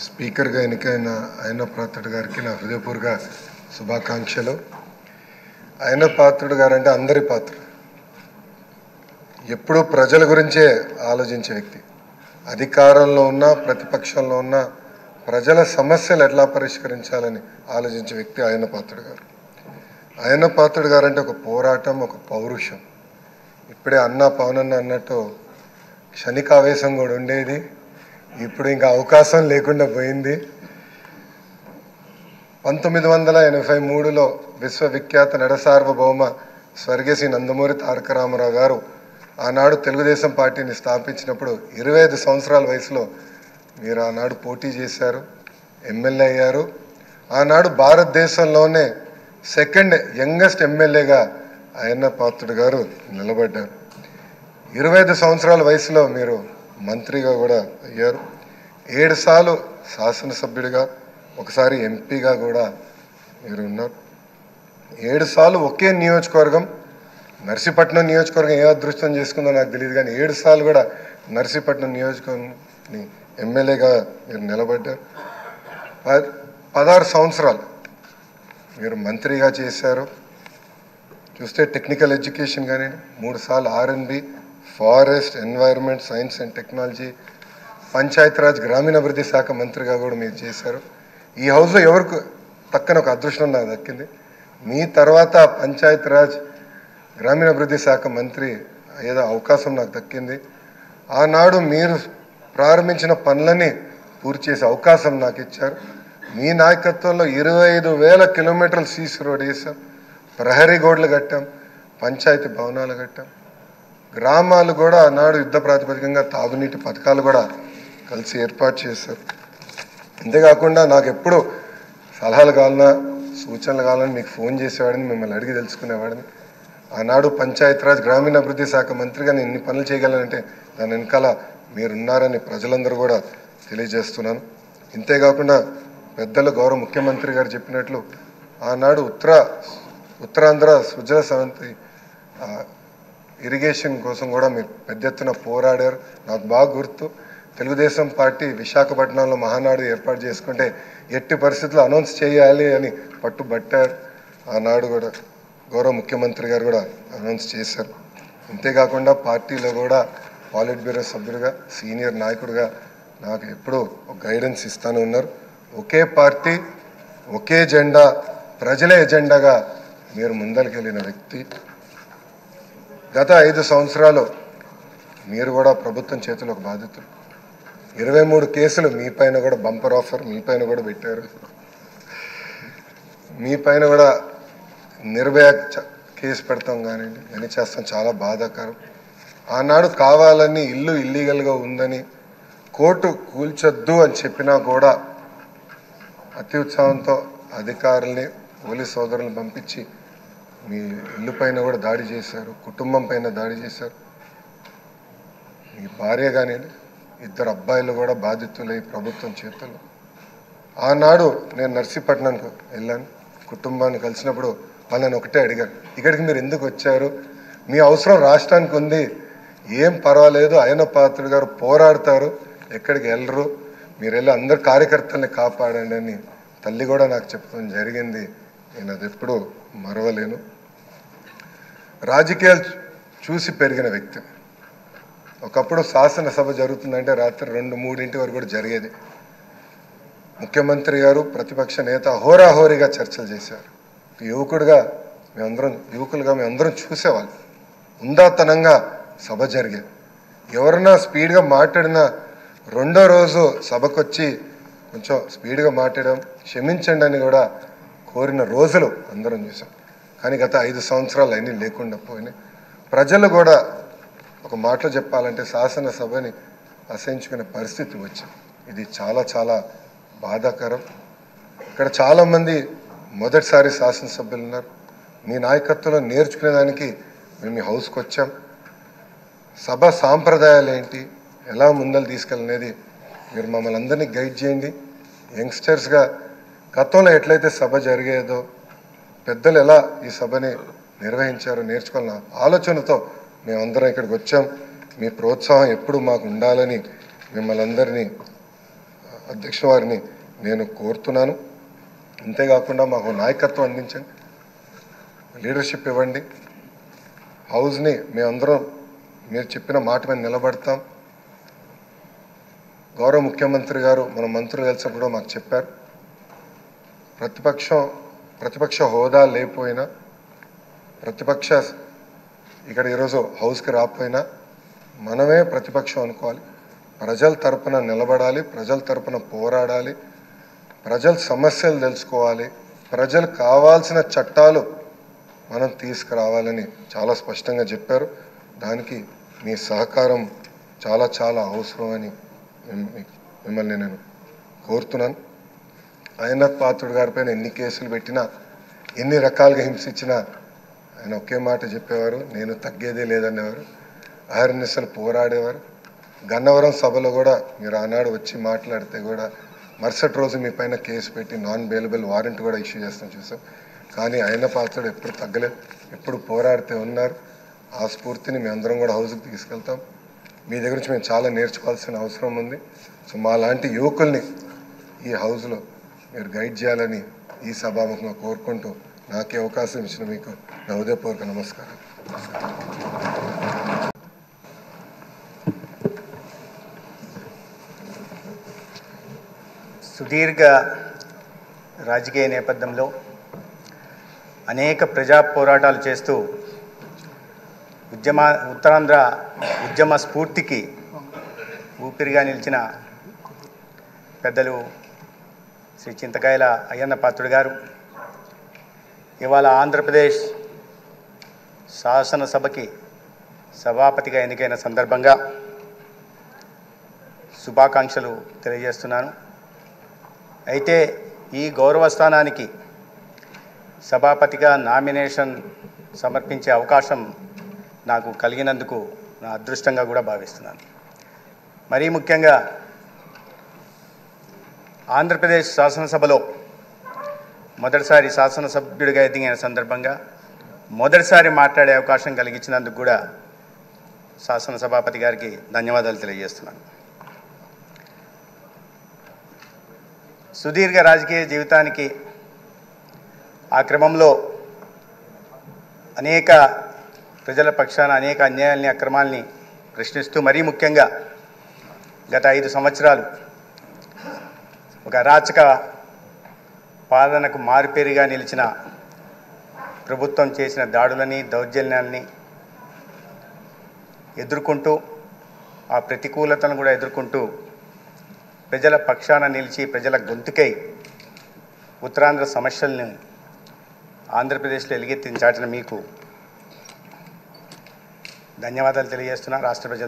స్పీకర్గా ఎన్నికైన అయ్యన్న పాత్రుడు గారికి నా హృదయపూర్వక శుభాకాంక్షలు. అయ్యన్న పాత్రుడు గారు అంటే అందరి పాత్ర, ఎప్పుడూ ప్రజల గురించే ఆలోచించే వ్యక్తి. అధికారంలో ఉన్న ప్రతిపక్షంలో ఉన్న ప్రజల సమస్యలు ఎట్లా పరిష్కరించాలని ఆలోచించే వ్యక్తి అయ్యన్న పాత్రుడు గారు. అయ్యన్న పాత్రుడు గారు అంటే ఒక పోరాటం, ఒక పౌరుషం. ఇప్పుడే పవనన్న అన్నట్టు క్షణికావేశం కూడా ఉండేది, ఇప్పుడు ఇంకా అవకాశం లేకుండా పోయింది. 1983లో విశ్వవిఖ్యాత నడసార్వభౌమ స్వర్గీయ శ్రీ నందమూరి తారక రామారావు గారు ఆనాడు తెలుగుదేశం పార్టీని స్థాపించినప్పుడు 25 సంవత్సరాల వయసులో మీరు ఆనాడు పోటీ చేశారు, ఎమ్మెల్యే అయ్యారు. ఆనాడు భారతదేశంలోనే సెకండ్ యంగెస్ట్ ఎమ్మెల్యేగా అయ్యన్న పాత్రుడు గారు నిలబడ్డారు. 25 సంవత్సరాల వయసులో మీరు మంత్రిగా కూడా అయ్యారు. 7 సార్లు శాసనసభ్యుడిగా, ఒకసారి ఎంపీగా కూడా మీరు ఉన్నారు. 7 సార్లు ఒకే నియోజకవర్గం, నర్సీపట్నం నియోజకవర్గం ఏ అదృష్టం చేసుకుందో నాకు తెలియదు, కానీ 7 సార్లు కూడా నర్సీపట్నం నియోజకవర్గం ఎమ్మెల్యేగా మీరు నిలబడ్డారు. 16 సంవత్సరాలు మీరు మంత్రిగా చేశారు. చూస్తే టెక్నికల్ ఎడ్యుకేషన్ కానీ 3 సార్లు R&B, forest, environment, science and technology, Panchayati Raj గ్రామీణాభివృద్ధి శాఖ మంత్రిగా కూడా మీరు చేశారు. ఈ హౌస్లో ఎవరికి పక్కన ఒక అదృష్టం నాకు దక్కింది, మీ తర్వాత పంచాయతీరాజ్ గ్రామీణాభివృద్ధి శాఖ మంత్రి ఏదో అవకాశం నాకు దక్కింది. ఆనాడు మీరు ప్రారంభించిన పనులని పూర్తి చేసే అవకాశం నాకు ఇచ్చారు. మీ నాయకత్వంలో 25,000 కిలోమీటర్లు సీసీ రోడ్ వేసాం, ప్రహరీ గోడలు కట్టాం, పంచాయతీ భవనాలు కట్టాం. గ్రామాలు కూడా ఆనాడు యుద్ధ ప్రాతిపదికంగా తాగునీటి పథకాలు కూడా కలిసి ఏర్పాటు చేశారు. అంతేకాకుండా నాకు ఎప్పుడు సలహాలు కావాలన్నా, సూచనలు కావాలని మీకు ఫోన్ చేసేవాడిని, మిమ్మల్ని అడిగి తెలుసుకునేవాడిని. ఆనాడు పంచాయతీరాజ్ గ్రామీణాభివృద్ధి శాఖ మంత్రిగా నేను ఇన్ని పనులు చేయగలనంటే దాని వెనకాల మీరున్నారని ప్రజలందరూ కూడా తెలియజేస్తున్నాను. ఇంతేకాకుండా పెద్దలు గౌరవ ముఖ్యమంత్రి గారు చెప్పినట్లు ఆనాడు ఉత్తరాంధ్ర సుజల సవంతి ఇరిగేషన్ కోసం కూడా మీరు పెద్ద ఎత్తున పోరాడారు. నాకు బాగా గుర్తు, తెలుగుదేశం పార్టీ విశాఖపట్నంలో మహానాడు ఏర్పాటు చేసుకుంటే ఎట్టి పరిస్థితుల్లో అనౌన్స్ చేయాలి అని పట్టుబట్టారు. ఆనాడు కూడా గౌరవ ముఖ్యమంత్రి గారు కూడా అనౌన్స్ చేశారు. ఇంతేకాకుండా పార్టీలో కూడా పాలిట్ బ్యూరో సభ్యుడిగా, సీనియర్ నాయకుడిగా నాకు ఎప్పుడూ ఒక గైడెన్స్ ఇస్తానే ఉన్నారు. ఒకే పార్టీ, ఒకే జెండా, ప్రజలే ఎజెండాగా మీరు ముందరికెళ్ళిన వ్యక్తి. గత 5 సంవత్సరాలు మీరు కూడా ప్రభుత్వం చేతిలో ఒక బాధితులు. 23 కేసులు మీ పైన కూడా బంపర్ ఆఫర్ మీ పైన కూడా పెట్టారు. మీ పైన కూడా నిర్భయ కేసు పెడతాం కానివ్వండి, ఇవన్నీ చేస్తాం, చాలా బాధాకరం. ఆనాడు కావాలని ఇల్లు ఇల్లీగల్గా ఉందని కోర్టు కూల్చొద్దు అని చెప్పినా కూడా అతి ఉత్సాహంతో అధికారుల్ని, పోలీస్ సోదరులను పంపించి మీ ఇల్లు పైన కూడా దాడి చేశారు, కుటుంబం పైన దాడి చేశారు. మీ భార్య కానీ 2 అబ్బాయిలు కూడా బాధితులై ప్రభుత్వం చేతుల్లో. ఆనాడు నేను నర్సీపట్నంకు వెళ్ళాను, కుటుంబాన్ని కలిసినప్పుడు వాళ్ళని ఒకటే అడిగాను, ఇక్కడికి మీరు ఎందుకు వచ్చారు, మీ అవసరం రాష్ట్రానికి ఉంది, ఏం పర్వాలేదు, అయ్యన్న పాత్రుడు గారు పోరాడతారు, ఎక్కడికి వెళ్ళరు, మీరు వెళ్ళి అందరు కార్యకర్తల్ని కాపాడండి అని తల్లి కూడా నాకు చెప్పడం జరిగింది. నేను అది ఎప్పుడూ మరవలేను. రాజకీయాలు చూసి పెరిగిన వ్యక్తి. ఒకప్పుడు శాసనసభ జరుగుతుందంటే రాత్రి 2-3 వరకు కూడా జరిగేది. ముఖ్యమంత్రి గారు, ప్రతిపక్ష నేత హోరాహోరీగా చర్చలు చేశారు. యువకులుగా మేమందరం చూసేవాళ్ళం. ఉందాతనంగా సభ జరిగేది. ఎవరన్నా స్పీడ్గా మాట్లాడినా రెండో రోజు సభకొచ్చి కొంచెం స్పీడ్గా మాట్లాడడం, క్షమించండి అని కూడా కోరిన రోజులు అందరం చూసాం. కానీ గత 5 సంవత్సరాలు అన్నీ లేకుండా పోయినాయి. ప్రజలు కూడా ఒక మాటలో చెప్పాలంటే శాసనసభని అసహించుకునే పరిస్థితి వచ్చింది. ఇది చాలా చాలా బాధాకరం. ఇక్కడ చాలామంది మొదటిసారి శాసనసభ్యులు ఉన్నారు. మీ నాయకత్వంలో నేర్చుకునేదానికి మేము ఈ హౌస్కి వచ్చాం. సభ సాంప్రదాయాలు ఏంటి, ఎలా ముందలు తీసుకెళ్ళనేది మీరు మమ్మల్ని అందరినీ గైడ్ చేయండి. యంగ్స్టర్స్గా గతంలో ఎట్లయితే సభ జరిగేదో, పెద్దలు ఎలా ఈ సభని నిర్వహించారో నేర్చుకోవాలన్న ఆలోచనతో మేమందరం ఇక్కడికి వచ్చాం. మీ ప్రోత్సాహం ఎప్పుడు మాకు ఉండాలని మిమ్మల్ని అందరినీ అధ్యక్షుల వారిని నేను కోరుతున్నాను. అంతేకాకుండా మాకు నాయకత్వం అందించండి, లీడర్షిప్ ఇవ్వండి. హౌస్ని మేమందరం మీరు చెప్పిన మాట మీద నిలబడతాం. గౌరవ ముఖ్యమంత్రి గారు మన మంత్రులు కలిసినప్పుడు మాకు చెప్పారు, ప్రతిపక్ష హోదా లేకపోయినా, ప్రతిపక్ష ఇక్కడ ఈరోజు హౌస్కి రాకపోయినా మనమే ప్రతిపక్షం అనుకోవాలి. ప్రజల తరపున నిలబడాలి, ప్రజల తరపున పోరాడాలి, ప్రజల సమస్యలు తెలుసుకోవాలి, ప్రజలు కావాల్సిన చట్టాలు మనం తీసుకురావాలని చాలా స్పష్టంగా చెప్పారు. దానికి మీ సహకారం చాలా చాలా అవసరం అని మిమ్మల్ని నేను కోరుతున్నాను. అయ్యనాథ్ పాత్రుడు గారిపైన ఎన్ని కేసులు పెట్టినా, ఎన్ని రకాలుగా హింసించినా ఆయన ఒకే మాట చెప్పేవారు, నేను తగ్గేదే లేదనేవారు. అహర్నిశలు పోరాడేవారు. గన్నవరం సభలో కూడా మీరు ఆనాడు వచ్చి మాట్లాడితే కూడా మరుసటి రోజు మీ పైన కేసు పెట్టి నాన్ బెయిలబుల్ వారెంట్ కూడా ఇష్యూ చేస్తాం చూసాం. కానీ అయ్యన్న పాత్రుడు ఎప్పుడు తగ్గలేదు, ఎప్పుడు పోరాడితే ఉన్నారు. ఆ స్ఫూర్తిని మేము అందరం కూడా హౌస్కి తీసుకెళ్తాం. మీ దగ్గర నుంచి మేము చాలా నేర్చుకోవాల్సిన అవసరం ఉంది. సో మా లాంటి యువకుల్ని ఈ హౌస్లో మీరు గైడ్ చేయాలని ఈ సభాముఖంగా కోరుకుంటూ నాకే అవకాశం ఇచ్చిన మీకు నా హృదయపూర్వక నమస్కారం. సుదీర్ఘ రాజకీయ నేపథ్యంలో అనేక ప్రజా పోరాటాలు చేస్తూ ఉత్తరాంధ్ర ఉద్యమ స్ఫూర్తికి ఊపిరిగా నిలిచిన పెద్దలు శ్రీ చింతకాయల అయ్యన్న పాత్రుడు గారు ఇవాళ ఆంధ్రప్రదేశ్ శాసనసభకి సభాపతిగా ఎన్నికైన సందర్భంగా శుభాకాంక్షలు తెలియజేస్తున్నాను. అయితే ఈ గౌరవ స్థానానికి సభాపతిగా నామినేషన్ సమర్పించే అవకాశం నాకు కలిగినందుకు నా అదృష్టంగా కూడా భావిస్తున్నాను. మరీ ముఖ్యంగా ఆంధ్రప్రదేశ్ శాసనసభలో మొదటిసారి శాసనసభ్యుడిగా ఎదిగిన సందర్భంగా మొదటిసారి మాట్లాడే అవకాశం కలిగించినందుకు కూడా శాసనసభాపతి గారికి ధన్యవాదాలు తెలియజేస్తున్నాను. సుదీర్ఘ రాజకీయ జీవితానికి ఆ క్రమంలో అనేక ప్రజల పక్షాన అనేక అన్యాయాల్ని అక్రమాల్ని ప్రశ్నిస్తూ మరీ ముఖ్యంగా గత 5 సంవత్సరాలు ఒక అరాచక పాలనకు మారుపేరుగా నిలిచిన ప్రభుత్వం చేసిన దాడులని దౌర్జన్యాల్ని ఎదుర్కొంటూ ఆ ప్రతికూలతను కూడా ఎదుర్కొంటూ ప్రజల పక్షాన నిలిచి ప్రజల గొంతుకై ఉత్తరాంధ్ర సమస్యల్ని ఆంధ్రప్రదేశ్లో ఎలుగెత్తించాటిన మీకు ధన్యవాదాలు తెలియజేస్తున్నా. రాష్ట్ర ప్రజల